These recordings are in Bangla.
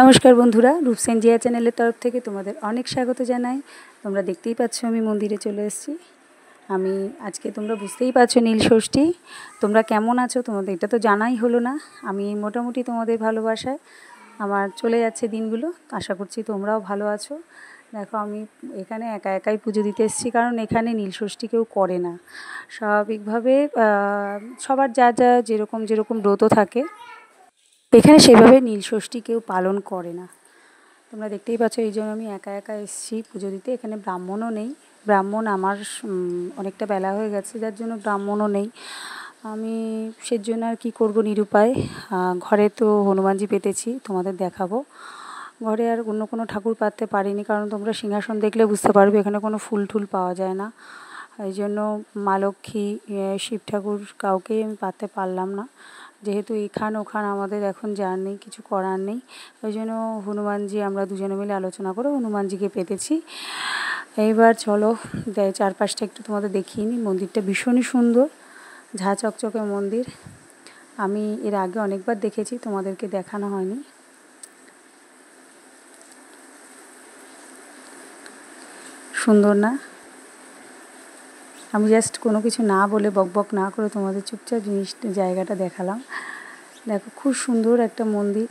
নমস্কার বন্ধুরা, রূপসেন জিয়া চ্যানেলের তরফ থেকে তোমাদের অনেক স্বাগত জানাই। তোমরা দেখতেই পাচ্ছ আমি মন্দিরে চলে এসেছি। আমি আজকে তোমরা বুঝতেই পারছো নীল ষষ্ঠী। তোমরা কেমন আছো তোমাদের এটা তো জানাই হলো না। আমি মোটামুটি তোমাদের ভালোবাসায় আমার চলে যাচ্ছে দিনগুলো। আশা করছি তোমরাও ভালো আছো। দেখো আমি এখানে একা একাই পুজো দিতে এসেছি, কারণ এখানে নীল ষষ্ঠী কেউ করে না। স্বাভাবিকভাবে সবার যা যা যেরকম ব্রত থাকে, এখানে সেভাবে নীল ষষ্ঠী কেউ পালন করে না। তোমরা দেখতেই পাচ্ছ, এই জন্য আমি একা একা এসেছি পুজো দিতে। এখানে ব্রাহ্মণও নেই। ব্রাহ্মণ আমার অনেকটা বেলা হয়ে গেছে, যার জন্য ব্রাহ্মণও নেই। আমি সেজন্য আর কী করবো, নিরুপায়। ঘরে তো হনুমানজি পেতেছি, তোমাদের দেখাবো। ঘরে আর অন্য কোনো ঠাকুর পাততে পারিনি, কারণ তোমরা সিংহাসন দেখলে বুঝতে পারবে এখানে কোনো ফুল টুল পাওয়া যায় না। এই জন্য মা লক্ষ্মী, শিব ঠাকুর কাউকেই আমি পাততে পারলাম না। যেহেতু এখান ওখান আমাদের এখন যার নেই, কিছু করার নেই, ওই জন্য হনুমানজি আমরা দুজনে মিলে আলোচনা করে হনুমানজিকে পেতেছি। এইবার চলো চারপাশটা একটু তোমাদের দেখিয়ে নিই। মন্দিরটা ভীষণই সুন্দর, ঝাঁ চকচকে মন্দির। আমি এর আগে অনেকবার দেখেছি, তোমাদেরকে দেখানো হয়নি। সুন্দর না? আমি জাস্ট কোনো কিছু না বলে, বকবক না করে তোমাদের চুপচাপ জায়গাটা দেখালাম। দেখো খুব সুন্দর একটা মন্দির।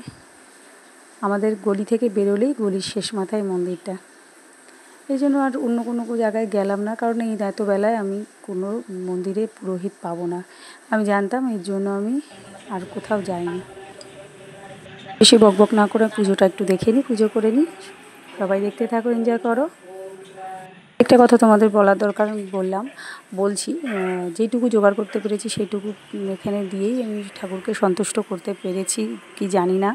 আমাদের গলি থেকে বেরোলেই গলির শেষ মাথায় মন্দিরটা। এই জন্য আর অন্য কোনো জায়গায় গেলাম না, কারণ এই এত বেলায় আমি কোনো মন্দিরে পুরোহিত পাবো না, আমি জানতাম। এর জন্য আমি আর কোথাও যাইনি। বেশি বকবক না করে পুজোটা একটু দেখে নিই, পুজো করে নিই। সবাই দেখতে থাকো, এনজয় করো। একটা কথা তোমাদের বলার দরকার, আমি বলছি, যেটুকু জোগাড় করতে পেরেছি সেইটুকু এখানে দিয়েই আমি ঠাকুরকে সন্তুষ্ট করতে পেরেছি কি জানি না।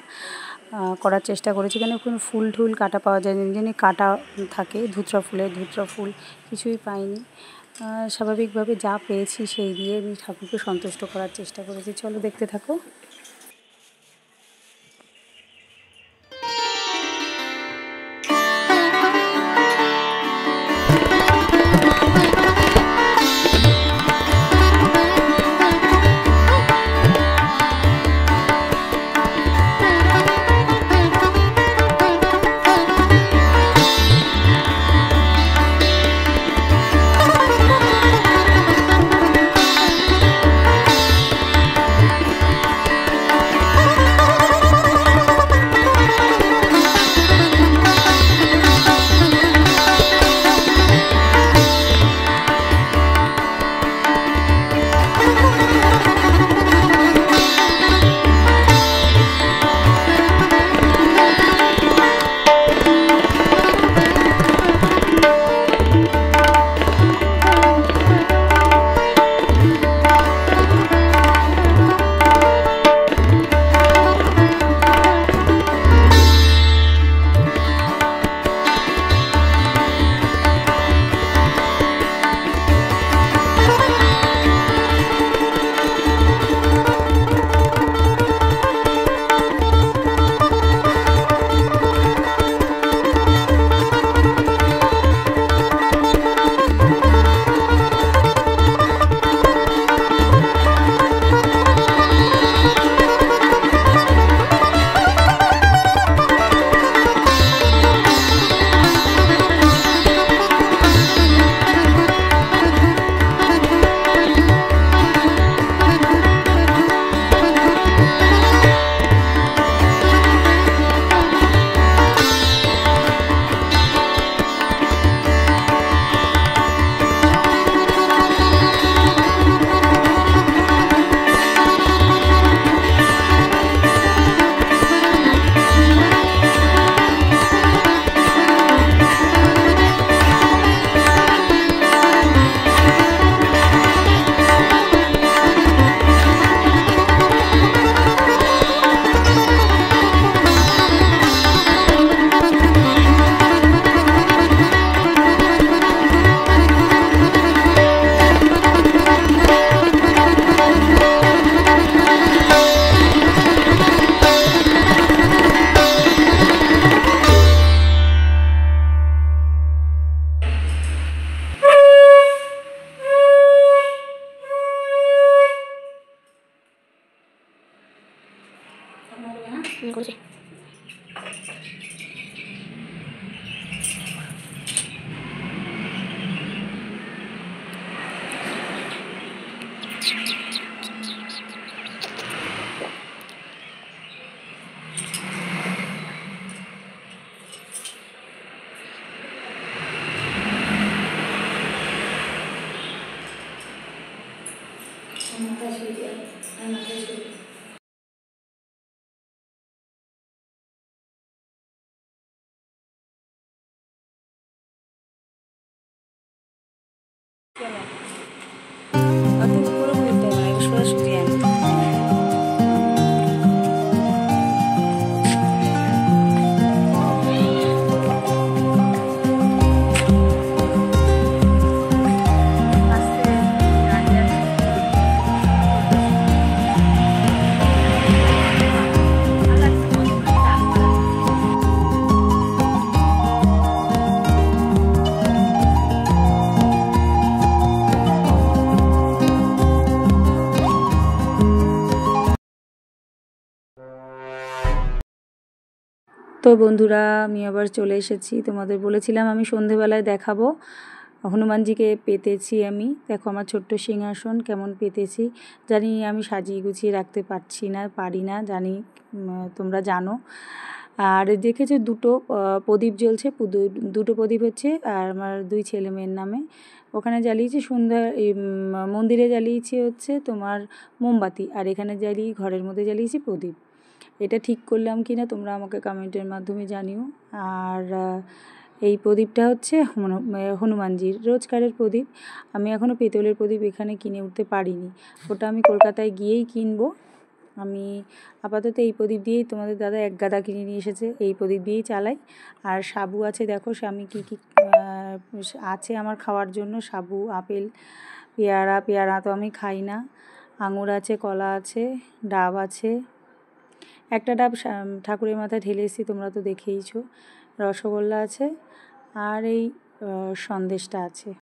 করার চেষ্টা করেছি। এখানে কোনো ফুল টুল কাটা পাওয়া যায় না, যেমনি কাটা থাকে ধুতরা ফুল কিছুই পাইনি। স্বাভাবিকভাবে যা পেয়েছি সেই দিয়ে আমি ঠাকুরকে সন্তুষ্ট করার চেষ্টা করেছি। চলো দেখতে থাকো। অত উপরে বলতে হবে না, সোজাসুজি আনি। তো বন্ধুরা, আমি আবার চলে এসেছি। তোমাদের বলেছিলাম আমি সন্ধেবেলায় দেখাবো হনুমানজিকে পেতেছি। আমি দেখো আমার ছোট্ট সিংহাসন কেমন পেতেছি। জানি আমি সাজিয়ে গুছিয়ে রাখতে পারি না জানি, তোমরা জানো। আর দেখেছো দুটো প্রদীপ জ্বলছে, দুটো প্রদীপ হচ্ছে আর আমার 2 ছেলে মেয়ের নামে। ওখানে জ্বালিয়েছি মন্দিরে জ্বালিয়েছি হচ্ছে তোমার মোমবাতি, আর এখানে ঘরের মধ্যে জ্বালিয়েছি প্রদীপ। এটা ঠিক করলাম কি না তোমরা আমাকে কমেন্টের মাধ্যমে জানিও। আর এই প্রদীপটা হচ্ছে হনুমানজির রোজকারের প্রদীপ। আমি এখনও পেতলের প্রদীপ এখানে কিনে উঠতে পারিনি, ওটা আমি কলকাতায় গিয়েই কিনবো। আমি আপাতত এই প্রদীপ দিয়েই, তোমাদের দাদা 1 গাদা কিনে নিয়ে এসেছে, এই প্রদীপ দিয়েই চালাই। আর সাবু আছে, দেখো আমি কী আছে আমার খাওয়ার জন্য। সাবু, আপেল, পেয়ারা তো আমি খাই না। আঙুর আছে, কলা আছে, ডাব আছে। একটা ডাব ঠাকুরের মাথায় ঢেলে এসেছি, তোমরা তো দেখেইছো। রসগোল্লা আছে আর এই সন্দেশটা আছে।